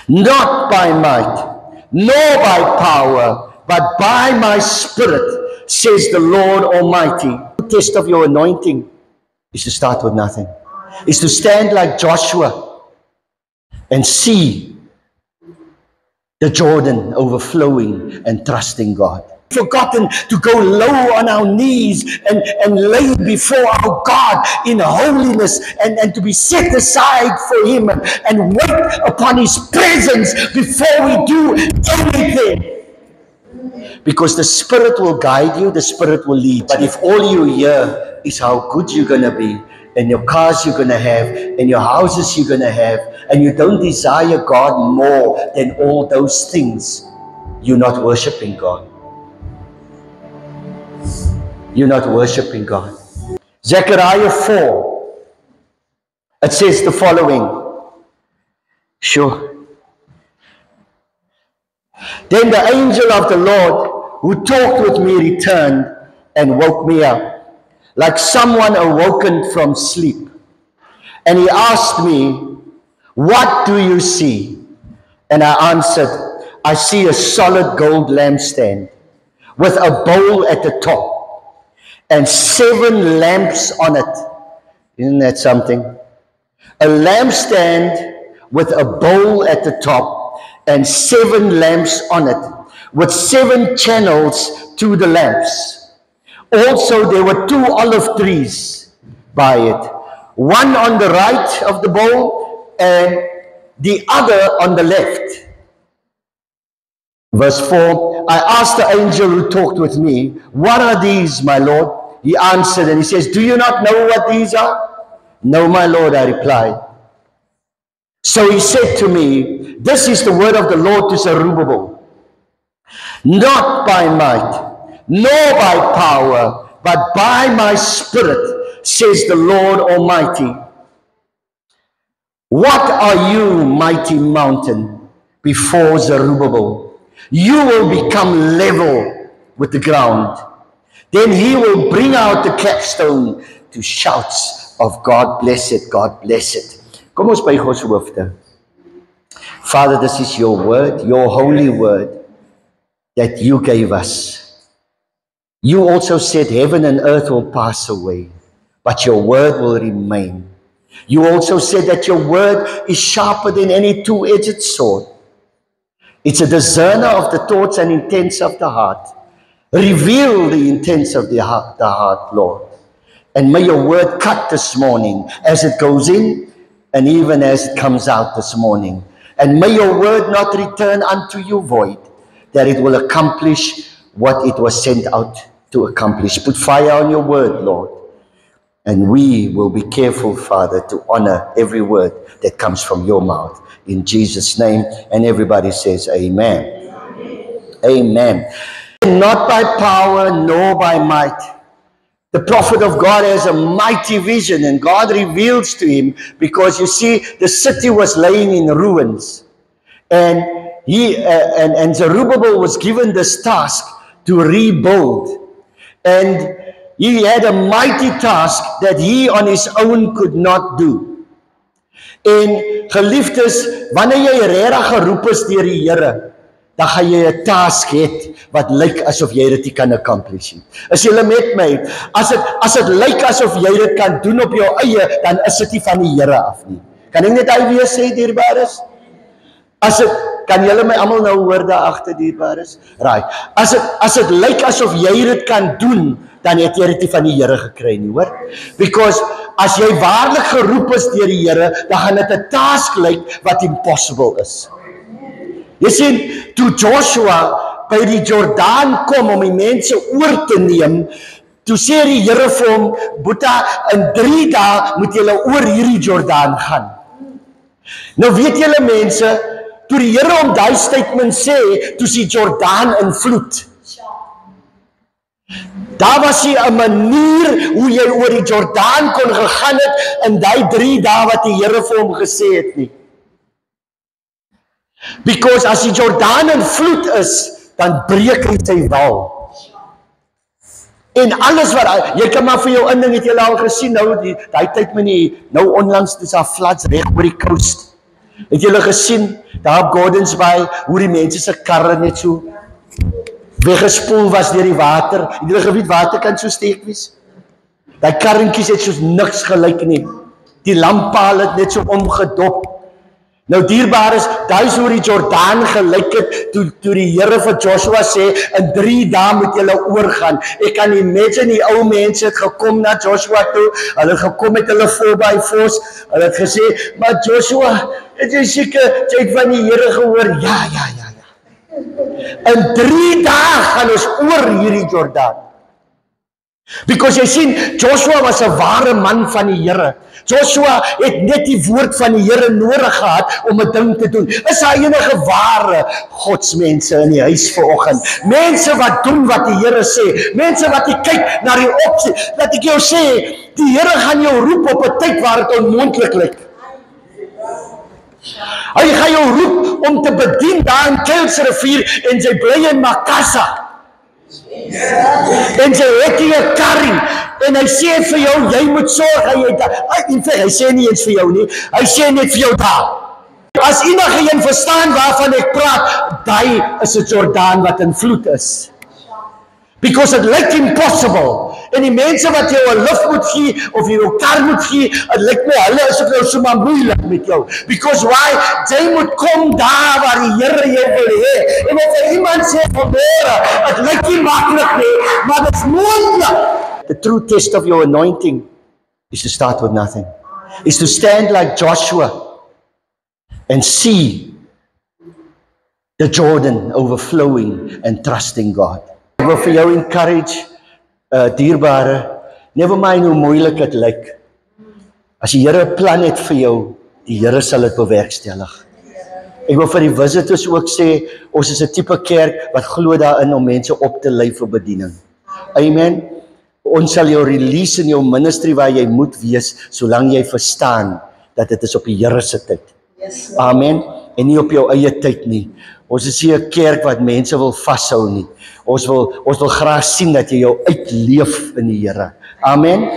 Not by might, nor by power, but by my Spirit, says the Lord Almighty. The test of your anointing is to start with nothing. Is to stand like Joshua and see the Jordan overflowing and trusting God. Forgotten to go low on our knees and lay before our God in holiness and to be set aside for Him and wait upon His presence before we do anything. Because the Spirit will guide you, the Spirit will lead. But if all you hear is how good you're going to be, and your cars you're going to have, and your houses you're going to have, and you don't desire God more than all those things, you're not worshiping God. You're not worshiping God. Zechariah 4, it says the following. Sure. Then the angel of the Lord who talked with me returned and woke me up, like someone awoken from sleep. And he asked me, "What do you see?" And I answered, "I see a solid gold lampstand with a bowl at the top and 7 lamps on it." Isn't that something? A lampstand with a bowl at the top and 7 lamps on it, with 7 channels to the lamps. Also there were 2 olive trees by it, one on the right of the bowl and the other on the left. Verse 4, I asked the angel who talked with me, "What are these, my Lord?" He answered and he says, "Do you not know what these are?" "No, my Lord," I replied. So he said to me, "This is the word of the Lord to Zerubbabel. Not by might, nor by power, but by my Spirit, says the Lord Almighty. What are you, mighty mountain, before Zerubbabel? You will become level with the ground. Then he will bring out the capstone to shouts of God bless it, God bless it." Kom ons buig ons hoofde. Father, this is your word, your holy word that you gave us. You also said heaven and earth will pass away, but your word will remain. You also said that your word is sharper than any 2-edged sword. It's a discerner of the thoughts and intents of the heart. Reveal the intents of the heart, Lord. And may your word cut this morning as it goes in and even as it comes out this morning. And may your word not return unto you void, that it will accomplish what it was sent out to accomplish. Put fire on your word, Lord. And we will be careful, Father, to honor every word that comes from your mouth. In Jesus' name. And everybody says amen. Amen. Not by power, nor by might. The prophet of God has a mighty vision, and God reveals to him, because you see, the city was laying in ruins. And Zerubbabel was given this task to rebuild. And he had a mighty task that he on his own could not do. En geliefdes, wanneer jy regtig geroep is deur die Here, dan gaan jy 'n task het wat lyk asof jy dit kan accomplish. Is julle met my? As dit lyk asof jy dit kan doen op jou eie, dan is dit nie van die Here af nie. Kan ek net weer sê, dierbares? Kan julle my almal nou hoor daar agter, dierbares? Right. As dit lyk asof jy dit kan doen, dan het jy dit nie van die Here gekry nie, hoor? Because as jy waarlik geroep is deur die Here, dan gaan dit 'n task lyk wat impossible is. Jy sien, toe Joshua by die Jordaan kom om die mense oor te neem, toe sê die Here vir hom, "Boeta, in 3 dae moet julle oor hierdie Jordaan gaan." Nou weet julle mense, toe die Here om daai statement sê, toe die Jordaan in vloed. Daar was nie 'n manier hoe jy oor die Jordaan kon gegaan het in daai 3 dae wat die Here vir hom gesê het nie. Because as die Jordaan in vloed is, dan breek hy sy wal. En alles wat, jy kan maar vir jou inding, het julle al gesien, nou die tyd met die, nou onlangs, dis daar floods reg oor die coast. Het julle gesien, Daar op Gordons Bay, hoe die mense se karre net so weggespoel was deur die water. Het julle geweet water kan so sterk wees? Die karretjies het soos niks gelyk nie. Die lamppaal het net so omgedop. Nou dierbares, daai is hoe die Jordaan gelyk het, toe die Here vir Joshua sê, in 3 dae moet julle oorgaan. Ek kan imagine die ou mense het gekom na Joshua toe, hulle het gekom met hulle 4x4's, hulle het gesê, maar Joshua, het jy seker, jy het van die Here gehoor? Ja. In 3 dae gaan ons oor hierdie Jordaan. Because jy sien, Joshua was 'n ware man van die Here. Joshua het net die woord van die Here nodig gehad om 'n ding te doen. Is daar enige ware godsmense in die huis vanoggend? Mense wat doen wat die Here sê. Mense wat kyk na die opsie. Laat ek jou sê, die Here gaan jou roep op 'n tyd waar dit onmoontlik lyk. Hy gaan jou roep om te bedien daar in Kuilsrivier en jy bly in Makassar. En sy het hier 'n karring en hy sê vir jou, jy moet sorg, hy sê nie eens vir jou nie, hy sê net vir jou daar. As enige een verstaan waarvan ek praat, daai is 'n Jordaan wat in vloed is. Because it lyk impossible. En die mense wat jou 'n lift moet gee, of jy jou kar moet gee, het lyk my, hulle is ook nou so maar moeilik met jou. Because why? Jy moet kom daar waar die Here jou wil hê. En as iemand sê vanmôre, het lyk nie maklik nie, maar dit is moontlik. The true test of your anointing is to start with nothing. Is to stand like Joshua and see the Jordan overflowing and trusting God. Ek wil vir jou encourage, dierbare, never mind hoe moeilik dit lyk. As die Here 'n plan het vir jou, die Here sal dit bewerkstellig. Ek wil vir die visitors ook sê, ons is 'n tipe kerk wat glo daarin om mense op te lei vir bediening. Amen. Ons sal jou release in jou ministry waar jy moet wees, solank jy verstaan dat dit is op die Here se tyd. Amen. En nie op jou eie tyd nie. Ons is nie 'n kerk wat mense wil vashou nie. Ons wil graag sien dat jy jou uitleef in die Here. Amen.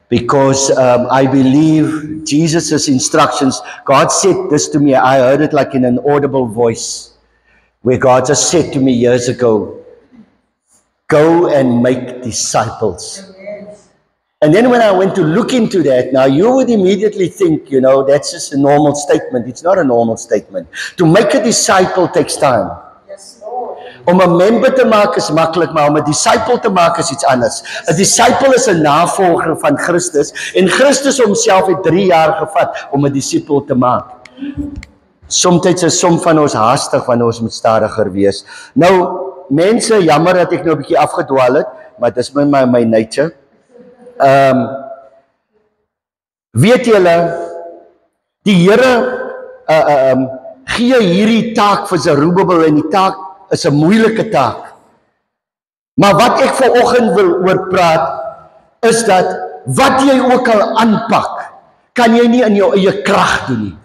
Because I believe Jesus' instructions, God said this to me, I heard it like in an audible voice, where God just said to me years ago, go and make disciples. And then when I went to look into that, now you would immediately think, that's just a normal statement. It's not a normal statement. To make a disciple takes time. Om 'n member te maak is maklik, maar om 'n disciple te maak is iets anders. 'n Disciple is 'n navolger van Christus en Christus homself het 3 jaar gevat om 'n disipel te maak. Soms is som van ons haastig wanneer ons moet stadiger wees. Nou, mense, jammer dat ek nou 'n bietjie afgedwaal het, maar dit is my nature. Weet julle, die Here gee hierdie taak vir Zerubbabel en die taak is 'n moeilike taak. Maar wat ek vanoggend wil oor praat, is dat wat jy ook al aanpak, kan jy nie in jou eie krag doen nie.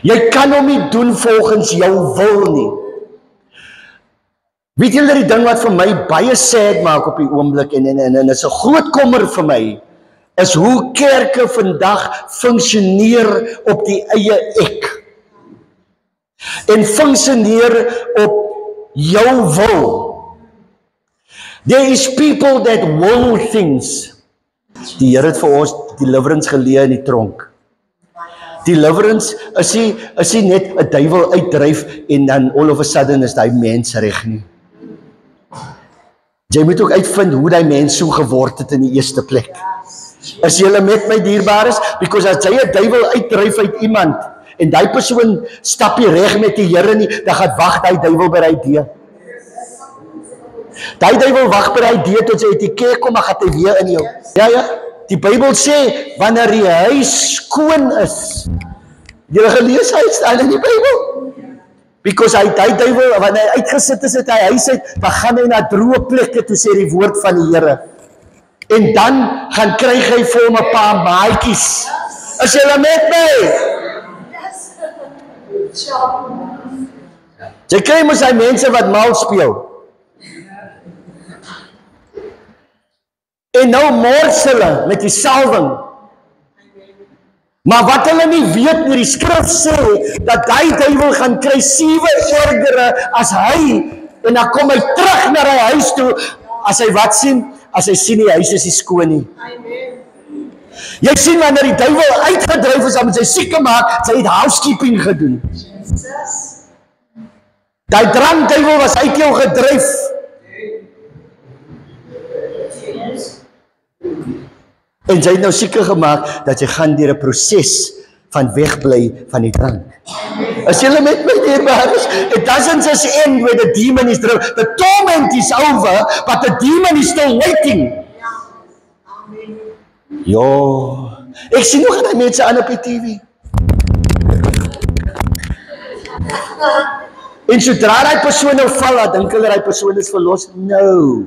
Jy kan hom nie doen volgens jou wil nie. Weet julle die ding wat vir my baie sad maak op die oomblik en is 'n groot kommer vir my, is hoe kerke vandag funksioneer op die eie ek. En funksioneer op jou wil. There is people that will things. Die Here het vir ons deliverance geleë in die tronk. Deliverance is nie net 'n duiwel uitdryf en dan all of a sudden is daai mens reg nie. Jy moet ook uitvind hoe daai mens so geword het in die eerste plek. Is julle met my dierbares? Because as jy 'n duiwel uitdryf uit iemand en daai persoon stap nie reg met die Here nie, dan gaan wag daai duiwel by daai deur. Daai duiwel wag by daai deur tot jy uit die kerk kom, dan gaan hy weer in jou. Ja, die Bybel sê, wanneer die huis skoon is, julle gelees hy staan in die Bybel. Because hy duiwel, wanneer hy uitgesit is uit hy huis uit, dan gaan hy na droë plekke toe, sê die woord van die Here. En dan gaan kry hy vir hom 'n paar maatjies. Is julle met my? Jy kry mos hy mense wat mal speel. En nou mors hulle met die salwing. Maar wat hulle nie weet nie, die skrif sê, dat die duiwel gaan kry 7 ergere as hy, en dan kom hy terug na hy huis toe, as hy wat sien? As hy sien die huis is nie skoon nie. Jy sien wanneer die duiwel uitgedryf is, om sy siek gemaak, sy het housekeeping gedoen. Die drankduiwel was uit jou gedryf. En sy het nou seker gemaak, dat jy gaan deur 'n proses van wegbly van die drank. As julle met my dierbares, it doesn't just end where the demon is through. The torment is over, but the demon is still waiting. Jo, ek sien nog die mense aan op die TV. En sodra die persoon nou val, dan dink hulle die persoon is verlos. No.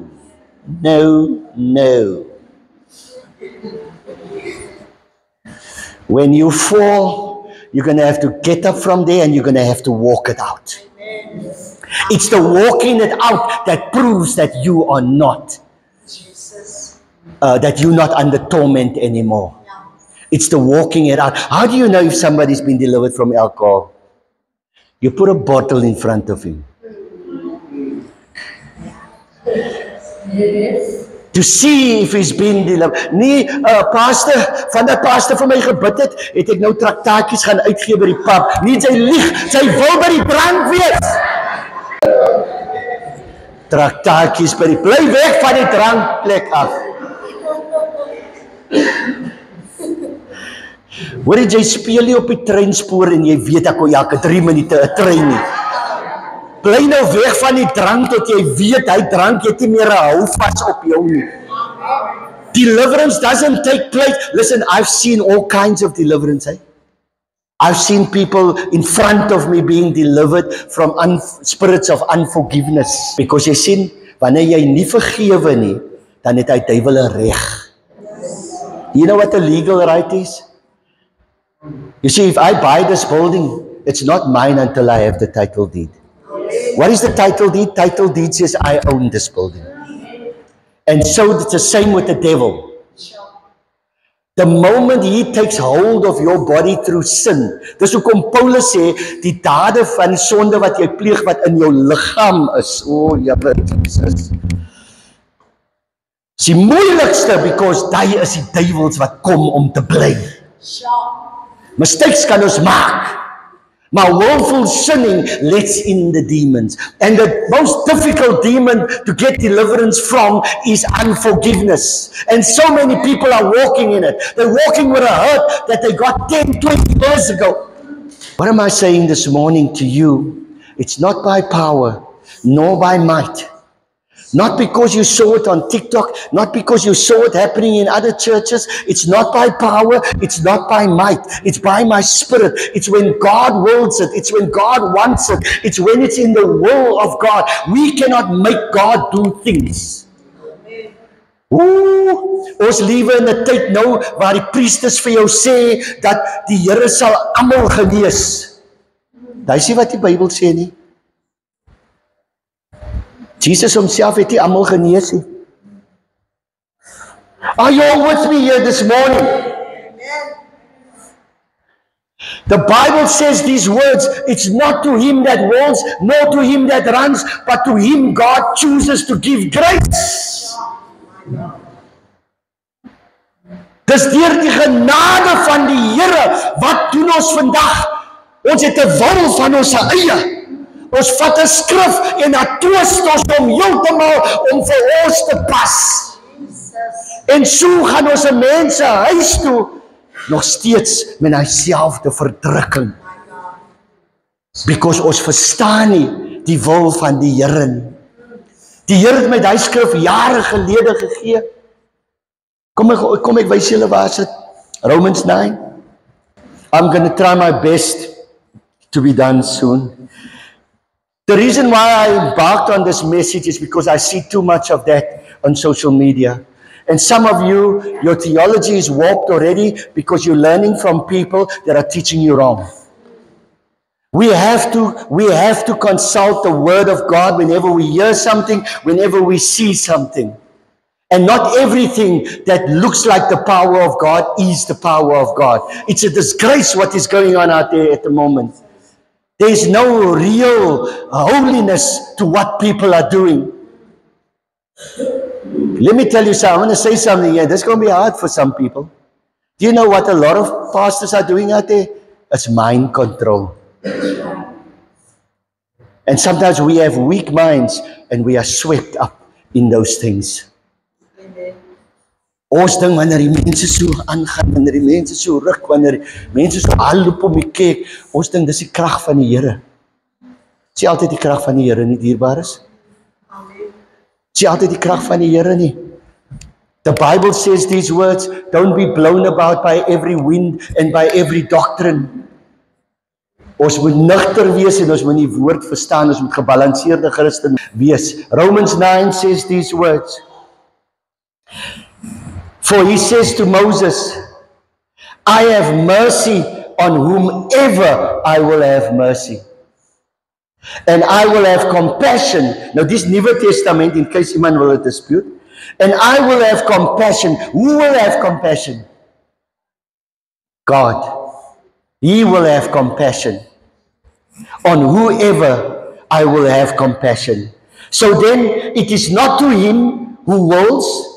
When you fall, you're going to have to get up from there and you're going to have to walk it out. It's the walking it out that proves that you are not, that you're not under torment anymore. It's the walking it out. How do you know if somebody's been delivered from alcohol? You put a bottle in front of him. To see if he's been delivered. Nee, pastor, van dat pastor vir my gebid het ek nou traktaatjies gaan uitgee by die pub. Nee, sy lieg, sy wil by die drank wees. Traktaatjies by die, bly weg van die drankplek af. Hoor jy speel jy op die treinspoor en jy weet ek al elke 3 minute 'n trein nie. Bly nou weg van die drank tot jy weet hy drank jy nie meer 'n hou vas op jou nie. Deliverance doesn't take place. Listen, I've seen all kinds of deliverance. I've seen people in front of me being delivered from spirits of unforgiveness. Because jy sien, wanneer jy nie vergewe nie, dan het hy duiwel 'n reg. You know what the legal right is? You see, if I buy this building, it's not mine until I have the title deed. What is the title deed? Title deed says I own this building. And so it's the same with the devil. The moment he takes hold of your body through sin, dis hoekom Paulus sê, die dade van sonde wat jy pleeg wat in jou liggaam is. Oh, Here Jesus. Dis die moeilikste, because die is die duiwels wat kom om te bly. Mistakes kan ons maak. Maar willful sinning lets in the demons. And the most difficult demon to get deliverance from is unforgiveness. And so many people are walking in it. They're walking with a hurt that they got 10, 20 years ago. What am I saying this morning to you? It's not by power, nor by might. Not because you saw it on TikTok, not because you saw it happening in other churches. It's not by power, it's not by might. It's by my spirit. It's when God wills it. It's when God wants it. It's when it's in the will of God. We cannot make God do things. Ons lewe in 'n tyd nou waar die priesters vir jou sê dat die Here sal almal genees. Dis nie wat die Bybel sê nie. Jesus himself het nie almal genees nie. Are you all with me here this morning? The Bible says these words, it's not to him that wills, nor to him that runs, but to him God chooses to give grace. Dis deur die genade van die Here, wat doen ons vandag? Ons het 'n wil van ons eie. Ons vat 'n skrif en dan twist ons hom heeltemal om vir ons te pas. En so gaan ons 'n mens se huis toe nog steeds met dieselfde verdrukking. Because ons verstaan nie die wil van die Here nie. Die Here het my daai skrif jare gelede gegee. Kom ek wys julle waar is dit? Romans 9. I'm going to try my best to be done soon. The reason why I embarked on this message is because I see too much of that on social media. And some of you, your theology is warped already because you're learning from people that are teaching you wrong. We have to consult the Word of God whenever we hear something, whenever we see something. And not everything that looks like the power of God is the power of God. It's a disgrace what is going on out there at the moment. There's no real holiness to what people are doing. Let me tell you something. I'm going to say something here. This is going to be hard for some people. Do you know what a lot of pastors are doing out there? It's mind control. And sometimes we have weak minds and we are swept up in those things. Ons ding wanneer die mense so aangaan, wanneer die mense so ruk, wanneer die mense so hardloop om die kerk, ons ding dis die krag van die Here. Dis altyd die krag van die Here nie, dierbares. Dis altyd die krag van die Here nie. The Bible says these words, don't be blown about by every wind and by every doctrine. Ons moet nugter wees en ons moet die woord verstaan, ons moet gebalanseerde Christen wees. Romans 9 says these words. For he says to Moses, I have mercy on whomever I will have mercy. And I will have compassion. Now this New Testament, in case iemand will dispute. And I will have compassion. Who will have compassion? God. He will have compassion. On whoever I will have compassion. So then it is not to him who wills,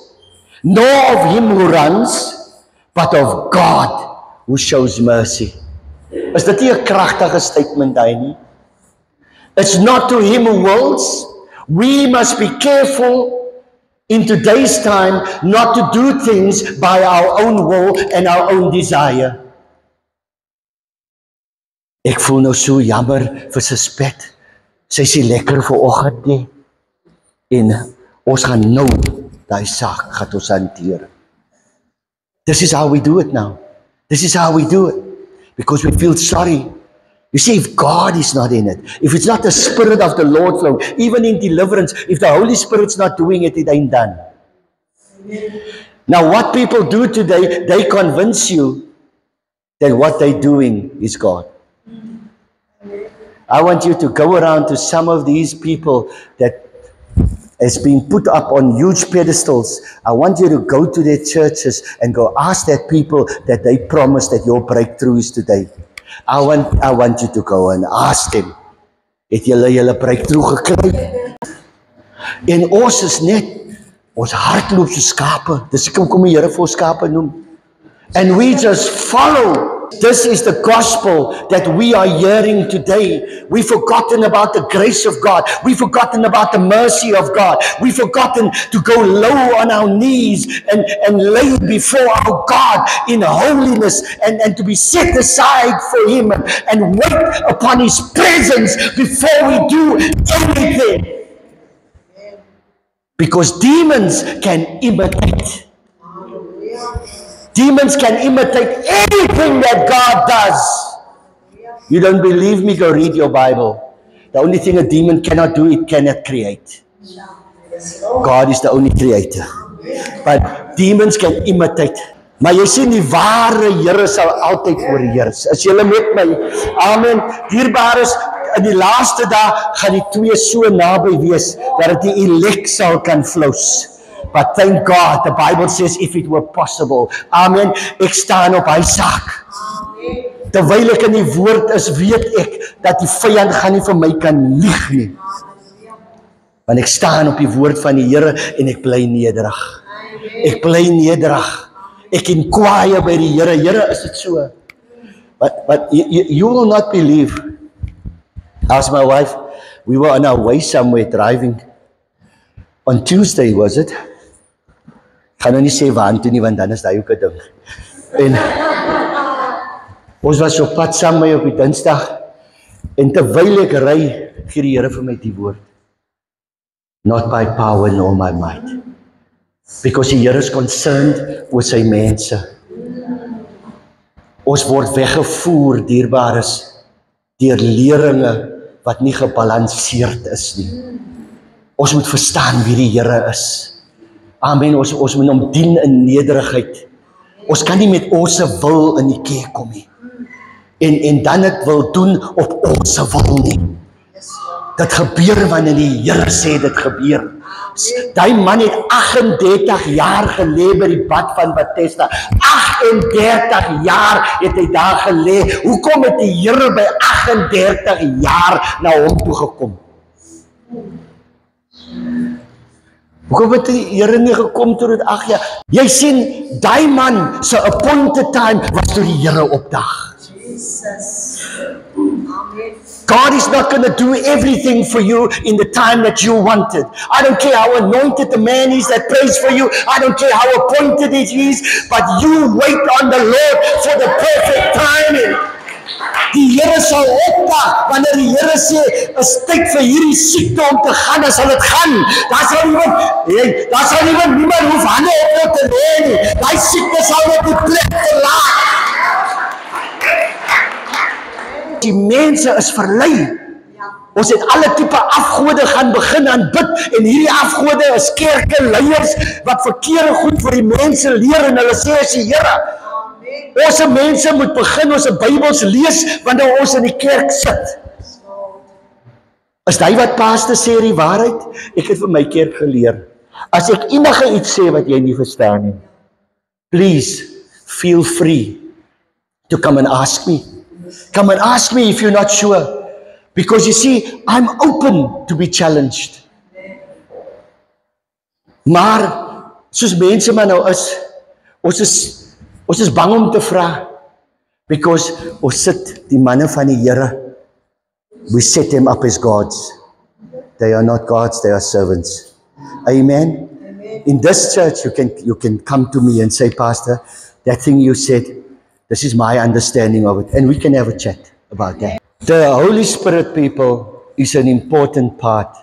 nor of him who runs, but of God who shows mercy. Is dit nie 'n kragtige statement daai nie? It's not to him who wills. We must be careful in today's time not to do things by our own will and our own desire. Ek voel nou so jammer vir Suspet. Sy sê lekker vanoggend nie. En ons gaan nou daai saak gaan ons hanteer. This is how we do it now. This is how we do it. Because we feel sorry. You see, if God is not in it, if it's not the Spirit of the Lord flowing, even in deliverance, if the Holy Spirit's not doing it, it ain't done. Now what people do today, they convince you that what they're doing is God. I want you to go around to some of these people that has been put up on huge pedestals. I want you to go to their churches and go ask that people that they promised that your breakthrough is today. I want you to go and ask them, het julle breakthrough gekry? En ons is net, ons hardloop so skape. Dis hoekom die Here vir ons skape noem. And we just follow. This is the gospel that we are hearing today. We've forgotten about the grace of God. We've forgotten about the mercy of God. We've forgotten to go low on our knees and lay before our God in holiness and to be set aside for Him and wait upon His presence before we do anything. Because demons can imitate. Demons can imitate anything that God does. You don't believe me? Go read your Bible. The only thing a demon cannot do, it cannot create. God is the only creator. But demons can imitate. Maar jy sien die ware Here sal altyd oorheers. As julle met my, amen, dierbares, in die laaste dag gaan die twee so naby wees, dat die elek sal kan flous. But thank God, the Bible says, if it were possible. Amen. Ek staan op hy saak. Terwyl ek in die woord is, weet ek, dat die vyand gaan nie vir my kan lieg nie. Want ek staan op die woord van die Here, en ek bly nederig. Ek bly nederig. Ek inquire by die Here. Here, is dit so? But you will not believe. Ask my wife, we were on our way somewhere driving. On Tuesday, was it? Ek gaan nou nie sê waar toe nie, want dan is daai ook 'n ding. En ons was op pad saam met my op die Dinsdag, en terwyl ek ry, gee die Here vir my die woord. Not by power nor my might. Because die Here is concerned oor sy mense. Ons word weggevoer, dierbares, deur leringe wat nie gebalanseerd is nie. Ons moet verstaan wie die Here is. Amen, ons moet hom dien in nederigheid. Ons kan nie met ons wil in die kerk kom nie. En dan het wil doen op ons wil nie. dit gebeur wanneer die Here sê dit gebeur. Daai man het 38 jaar gelê by die bad van Bethesda. 38 jaar het hy daar gelê. Hoekom het die Here by 38 jaar na hom toe gekom? Hoekom het die Here nie gekom toe dit 8 jaar? Jy sien, daai man se appointed time was toe die Here opdag. Jesus. Amen. God is not going to do everything for you in the time that you wanted. I don't care how anointed the man is that prays for you. I don't care how appointed it is. But you wait on the Lord for the perfect timing. Die Here sal opdag wanneer die Here sê, is tyd vir hierdie siekte om te gaan, dan sal dit gaan. Daar sal niemand hoef hande op jou te lê nie. Daai siekte sal op die plek verlaat. Die mense is verlei. Ons het alle tipe afgode gaan begin aanbid en hierdie afgode is kerke leiers wat verkeerde goed vir die mense leer en hulle sê as die Here. Ons mense moet begin ons Bybels lees wanneer ons in die kerk sit. Is jy wat pastor sê die waarheid? Ek het vir my kerk geleer. As ek enige iets sê wat jy nie verstaan nie, please feel free to come and ask me. Come and ask me if you're not sure. Because you see, I'm open to be challenged. Maar, soos mense maar nou is, ons is bang om te vra. Because ons sit die manne van die Here, we set them up as gods. They are not gods, they are servants. Amen? Amen. In this church, you can come to me and say, Pastor, that thing you said, this is my understanding of it. And we can have a chat about that. The Holy Spirit, people, is an important part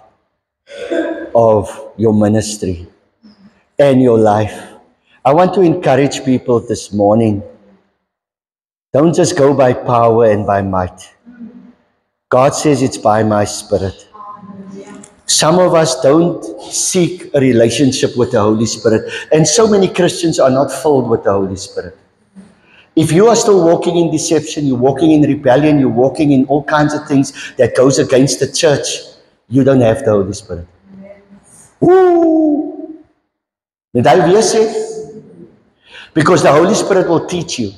of your ministry and your life. I want to encourage people this morning. Don't just go by power and by might. God says it's by my Spirit. Some of us don't seek a relationship with the Holy Spirit. And so many Christians are not filled with the Holy Spirit. If you are still walking in deception, you're walking in rebellion, you're walking in all kinds of things that goes against the church, you don't have the Holy Spirit. Ooh! Did I weer sê? Because the Holy Spirit will teach you.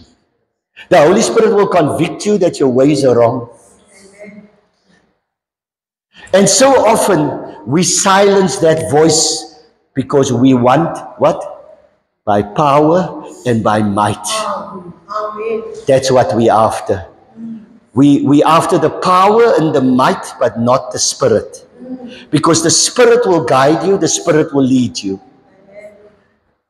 The Holy Spirit will convict you that your ways are wrong. And so often we silence that voice because we want what? By power and by might. That's what we after. We after the power and the might, but not the Spirit. Because the Spirit will guide you, the Spirit will lead you.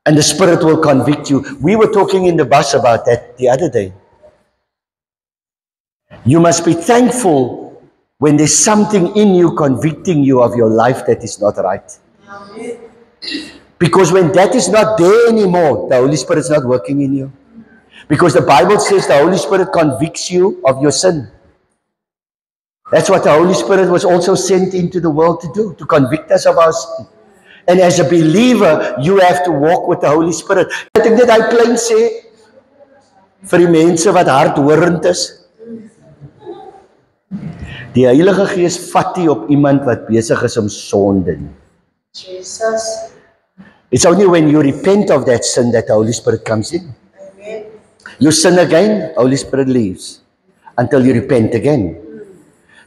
And the Spirit will convict you. We were talking in the bus about that the other day. You must be thankful when there's something in you convicting you of your life that is not right. Because when that is not there anymore, the Holy Spirit is not working in you. Because the Bible says the Holy Spirit convicts you of your sin. That's what the Holy Spirit was also sent into the world to do, to convict us of our sin. And as a believer, you have to walk with the Holy Spirit. Ek dink dit hy klein sê vir die mense wat hardhorend is. Die Heilige Gees vat nie op iemand wat besig is om sonde nie. Jesus. It's only when you repent of that sin that the Holy Spirit comes in. Amen. You sin again, Holy Spirit leaves until you repent again.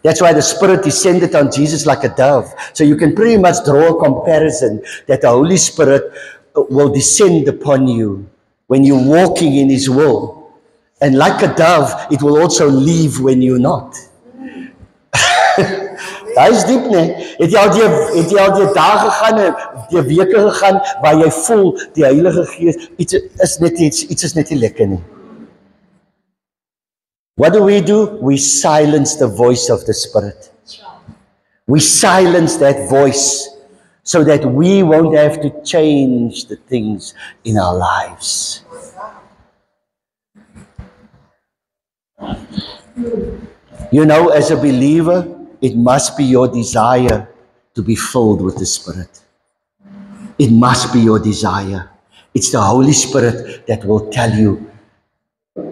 That's why the Spirit descended on Jesus like a dove. So you can pretty much draw a comparison that the Holy Spirit will descend upon you when you're walking in His will. And like a dove, it will also leave when you're not. Dit is diep, nee. Het jy al die dae gegaan en die weke gegaan waar jy voel die Heilige Gees iets is net nie lekker nie. What do? We silence the voice of the Spirit. We silence that voice so that we won't have to change the things in our lives. You know, as a believer, it must be your desire to be filled with the Spirit. It must be your desire. It's the Holy Spirit that will tell you,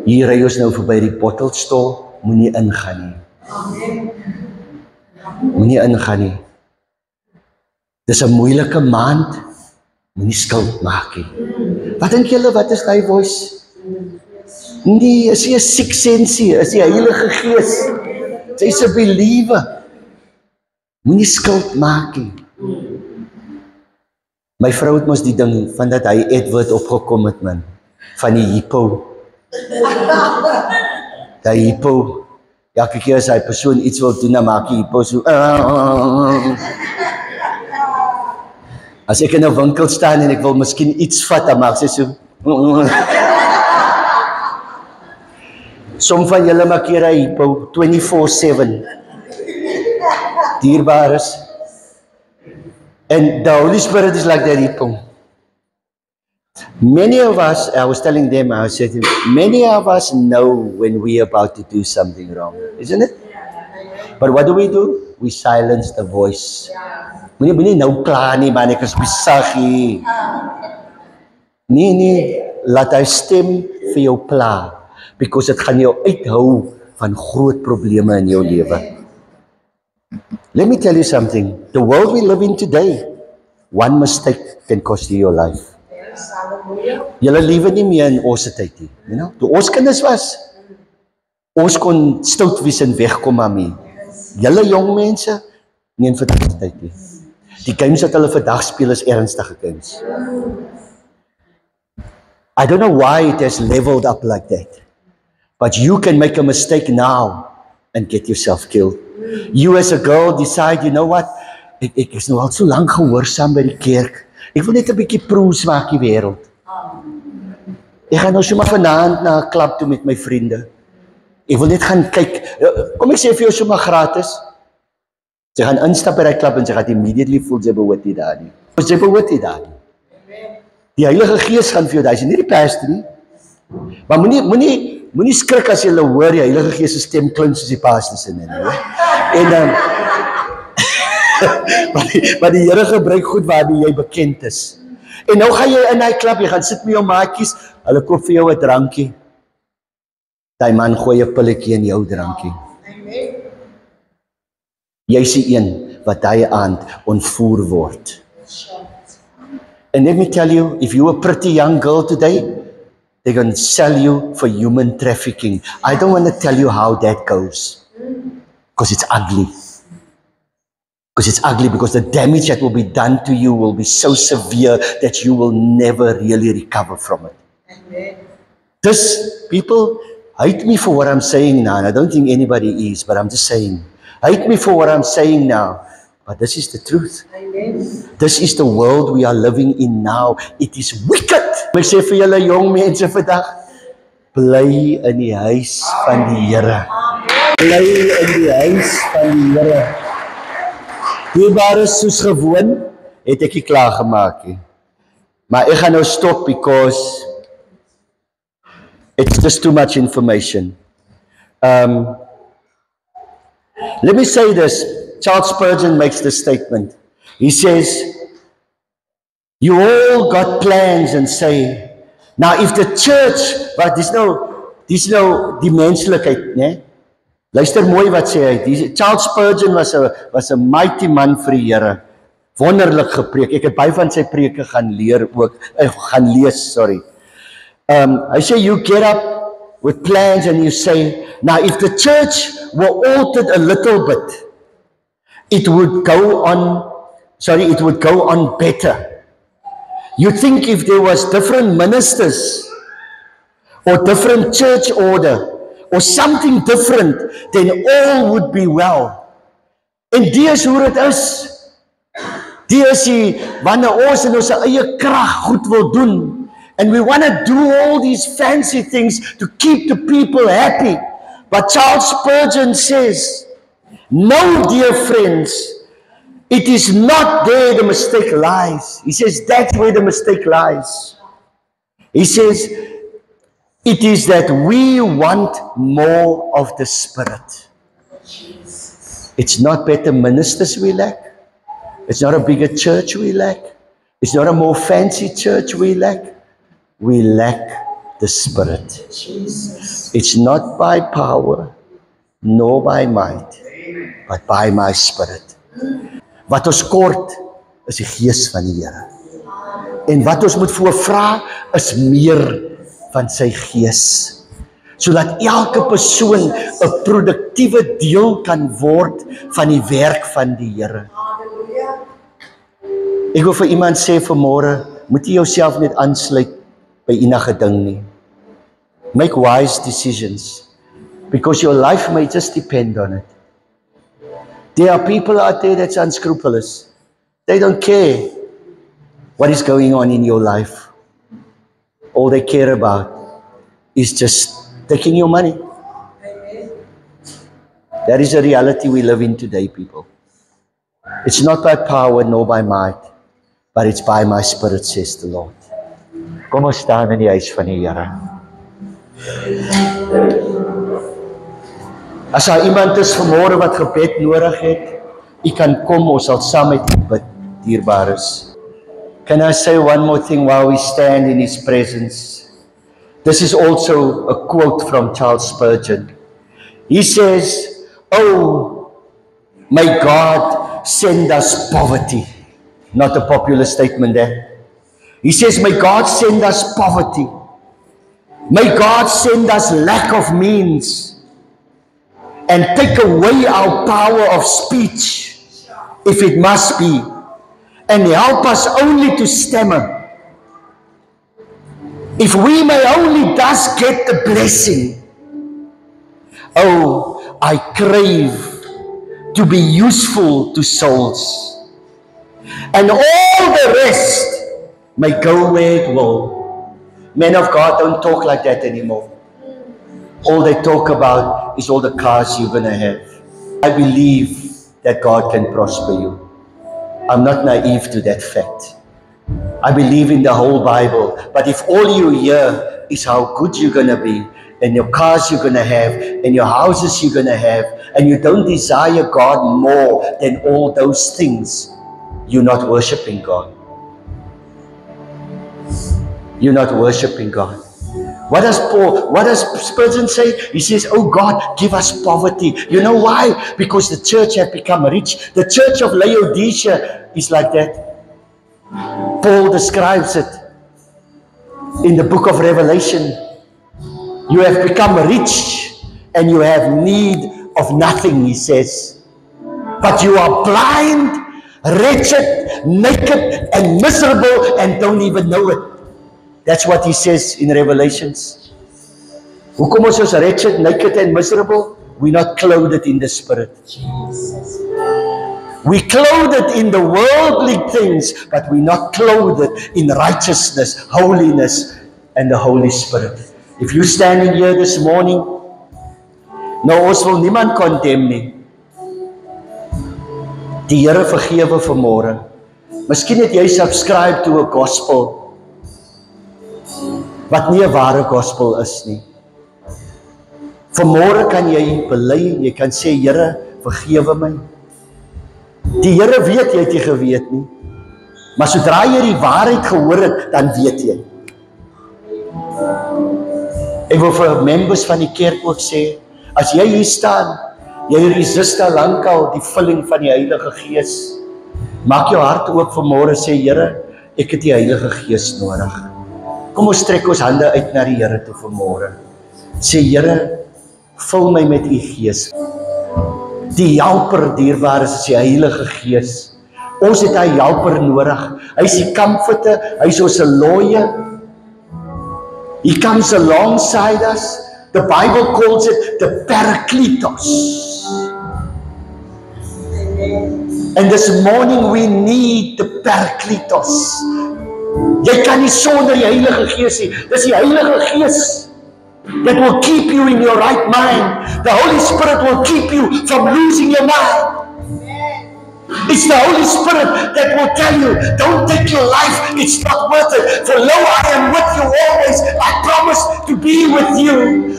hier ry ons nou verby die bottelstol, moenie ingaan nie. Amen. Moenie ingaan nie. Dis 'n moeilike maand. Moenie skuld maak nie. Wat dink julle, wat is daai voice? Nee, is nie 'n sixth sense, is die Heilige Gees. Sy's 'n believer. Moenie skuld maak nie. My vrou het mos die ding van dat hy Edward opgekom het, man. Van die hippo. Die hippo. Elke keer as hy persoon iets wil doen, dan maak die hippo so. As ek in 'n winkel staan en ek wil miskien iets vat, dan maak sy so. Som van julle maak hier 'n hippo 24/7. Dierbaar is. And the Holy Spirit is like that hippo. Many of us, I was telling them, I said, many of us know when we're about to do something wrong, isn't it? But what do? We silence the voice. Moenie nou kla nie, man, ek is besig hier. Nee, laat hy stem vir jou pla, because dit gaan jou uithou van groot probleme in jou lewe. Let me tell you something. The world we live in today, one mistake can cost you your life. Julle lewe nie meer in ons tyd nie, you know? Toe ons kinders was, ons kon stout wees en wegkom daarmee. Julle jong mense, nie in vandag tyd nie. Die games wat hulle vandag speel is ernstige games. I don't know why it has leveled up like that. But you can make a mistake now and get yourself killed. You as a girl decide, you know what, ek is nou al so lang gehoorsaam by die kerk. Ek wil net 'n bietjie proes maak die wêreld. Ek gaan nou sommer vanaand na 'n klub toe met my vriende. Ek wil net gaan kyk. Kom ek sê vir jou sommer gratis. Sy gaan instap by die klub en sy gaan immediately voel sy behoort nie daar nie. Sy behoort nie daar nie. Die Heilige Gees gaan vir jou daai, sy nie die pastor nie. Maar moenie skrik as jy hoor die Heilige Gees se stem klink soos die pastor se nie. En maar die Here gebruik goed waarby jy bekend is. En nou gaan jy in daai klub, jy gaan sit met jou maatjies, hulle koop vir jou 'n drankie. Daai man gooi 'n pilletjie in jou drankie. Jy's die een wat daai aand ontvoer word. And let me tell you, if you're a pretty young girl today, they're going to sell you for human trafficking. I don't want to tell you how that goes. Because it's ugly. Because the damage that will be done to you will be so severe that you will never really recover from it. Amen. This, people hate me for what I'm saying now, and I don't think anybody is, but I'm just saying, hate me for what I'm saying now, but this is the truth. Amen. This is the world we are living in now. It is wicked. Ek sê vir julle jong mense vandag, bly in die huis van die Here. Bly in die huis van die Here. Dierbaar is soos gewoon, het ek nie klaar gemaak nie. Maar ek gaan nou stop because it's just too much information. Let me say this. Charles Spurgeon makes this statement. He says, you all got plans and say, now if the church, but dis nou die menslikheid, né? Luister mooi wat sê hy. Charles Spurgeon was 'n mighty man vir die Here. Wonderlik gepreek. Ek het baie van sy preke gaan leer ook, gaan lees, sorry. Hy sê you get up with plans and you say, now if the church were altered a little bit, it would go on better. You think if there was different ministers or different church order or something different, then all would be well. En dis hoe dit is. Dis wanneer ons in ons eie krag goed wil doen, and we want to do all these fancy things to keep the people happy. But Charles Spurgeon says, no, dear friends, it is not there the mistake lies. He says that's where the mistake lies. He says, it is that we want more of the Spirit. It's not better ministers we lack. It's not a bigger church we lack. It's not a more fancy church we lack. We lack the Spirit. It's not by power, nor by might, but by my Spirit. Wat ons kort is die Gees van die Here. En wat ons moet voorvra is meer van sy Gees. Sodat elke persoon 'n produktiewe deel kan word van die werk van die Here. Ek wil vir iemand sê vanmôre, moet jy jouself net aansluit by enige ding nie. Make wise decisions, because your life may just depend on it. There are people out there that's unscrupulous. They don't care what is going on in your life. All they care about is just taking your money. That is a reality we live in today, people. It's not by power nor by might, but it's by my Spirit, says the Lord. Kom ons staan in die huis van die Here. As daar iemand is vanmôre wat gebed nodig het, u kan kom, ons sal saam met u bid, dierbares. Can I say one more thing while we stand in His presence? This is also a quote from Charles Spurgeon. He says, "Oh, may God send us poverty." Not a popular statement there. He says, may God send us poverty. May God send us lack of means and take away our power of speech, if it must be, and help us only to stammer. If we may only thus get the blessing. Oh, I crave to be useful to souls. And all the rest may go where it will. Men of God don't talk like that anymore. All they talk about is all the cars you're going to have. I believe that God can prosper you. I'm not naive to that fact. I believe in the whole Bible. But if all you hear is how good you're going to be, and your cars you're going to have, and your houses you're going to have, and you don't desire God more than all those things, you're not worshiping God. You're not worshiping God. What does Spurgeon say? He says, oh God, give us poverty. You know why? Because the church have become rich. The church of Laodicea is like that. Paul describes it in the book of Revelation. You have become rich and you have need of nothing, he says. But you are blind, wretched, naked, and miserable, and don't even know it. That's what he says in Revelations. Hoekom ons is wretched, naked, and miserable? We're not clothed in the Spirit. We clothed in the worldly things, but we're not clothed in righteousness, holiness, and the Holy Spirit. If you're standing here this morning, nou ons wil niemand condemn nie. Die Here vergewe vanmôre. Miskien het jy subscribe to a gospel wat nie 'n ware gospel is nie. Vanmôre kan jy bely, jy kan sê, Here, vergewe my. Die Here weet jy het nie geweet nie. Maar sodra jy die waarheid gehoor het, dan weet jy. Ek wil vir members van die kerk ook sê, as jy hier staan, jy resist al lankal die vulling van die Heilige Gees. Maak jou hart oop vanmôre, sê Here, ek het die Heilige Gees nodig. Kom ons trek ons hande uit na die Here toe vanmôre. Sê Here, vul my met u Gees. Die helper dierbaar is die Heilige Gees. Ons het hy helper nodig. Hy is die comforter, hy is ons lawyer. He comes alongside us. The Bible calls it the Parakletos. And this morning we need the Parakletos. Jy kan nie sonder die Heilige Gees nie. Dis die Heilige Gees that will keep you in your right mind. The Holy Spirit will keep you from losing your mind. It's the Holy Spirit that will tell you, don't take your life, it's not worth it. For lo, I am with you always. I promise to be with you.